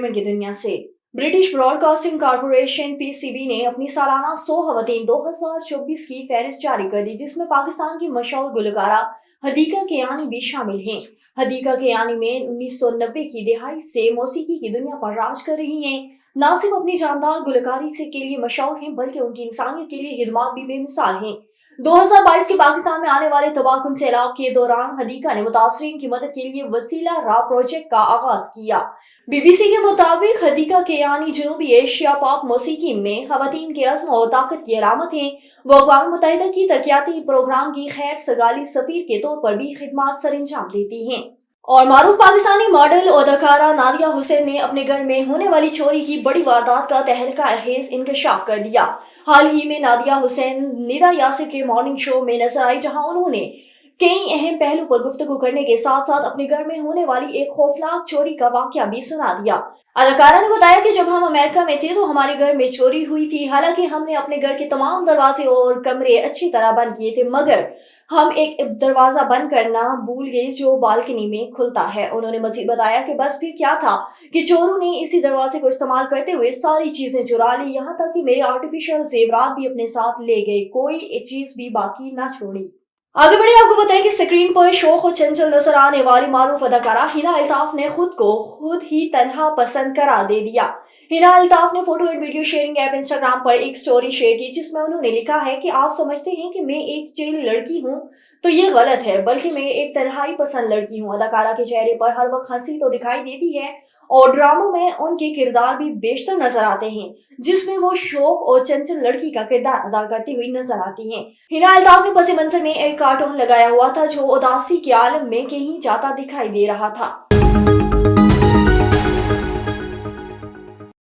Entertainment की दुनिया से। ब्रिटिश ब्रॉडकास्टिंग कॉरपोरेशन (पीसीबी) ने अपनी सालाना 100 खवातीन 2024 की फहरिस्त जारी कर दी, जिसमें पाकिस्तान की मशहूर गुलकारा हदीका केयानी भी शामिल हैं। हदीका केयानी में 1990 की दहाई से मौसीकी की दुनिया पर राज कर रही हैं। न सिर्फ अपनी जानदार गुलकारी से के लिए मशहूर हैं, बल्कि उनकी इंसानियत के लिए खिदमत भी बेमिसाल हैं। 2022 के पाकिस्तान में आने वाले तबाहकुन सैलाब के दौरान हदीका ने मुतासरीन की मदद के लिए वसीला राह प्रोजेक्ट का आगाज किया। बीबीसी के मुताबिक हदीका केयानी जनूबी एशिया पॉप मौसीकी में खवातीन के अज़्म और ताकत की अलामत हैं। वो अक़वाम मुत्तहिदा की तरक्याती प्रोग्राम की खैर सगाली सफ़ीर के तौर पर भी खिदमत सरअंजाम देती हैं। और मारूफ पाकिस्तानी मॉडल और अदाकारा नादिया हुसैन ने अपने घर में होने वाली चोरी की बड़ी वारदात का तहलका अंगेज इंकशाफ कर दिया। हाल ही में नादिया हुसैन निदा यासिर के मॉर्निंग शो में नजर आई, जहां उन्होंने कई अहम पहलू पर गुफ्तगू करने के साथ साथ अपने घर में होने वाली एक खौफनाक चोरी का वाकया भी सुना दिया। अदाकारा ने बताया कि जब हम अमेरिका में थे तो हमारे घर में चोरी हुई थी। हालांकि हमने अपने घर के तमाम दरवाजे और कमरे अच्छी तरह बंद किए थे, मगर हम एक दरवाजा बंद करना भूल गए जो बालकनी में खुलता है। उन्होंने मजीद बताया कि बस फिर क्या था कि चोरों ने इसी दरवाजे को इस्तेमाल करते हुए सारी चीजें चुरा ली, यहाँ तक कि मेरे आर्टिफिशियल जेवरात भी अपने साथ ले गए, कोई चीज भी बाकी न छोड़ी। आगे बढ़े आपको बताएं कि स्क्रीन पर शोख और चंचल नजर आने वाली मारूफ अदाकारा हिना अल्ताफ ने खुद ही तन्हा पसंद करार दे दिया। हिना अल्ताफ ने photo and video sharing app Instagram पर एक स्टोरी शेयर की, जिसमें उन्होंने लिखा है कि आप समझते हैं कि मैं एक चिल लड़की हूं, तो ये गलत है, बल्कि मैं एक तन्हाई पसंद लड़की हूं। अदाकारा के चेहरे पर हर वक्त हंसी तो दिखाई देती है और ड्रामों में उनके किरदार भी बेशतर नजर आते हैं, जिसमें वो शौक और चंचल लड़की का किरदार अदा करती हुई नजर आती हैं। हिना अल्ताफ ने पस मंजर में एक कार्टून लगाया हुआ था जो उदासी के आलम में कहीं जाता दिखाई दे रहा था।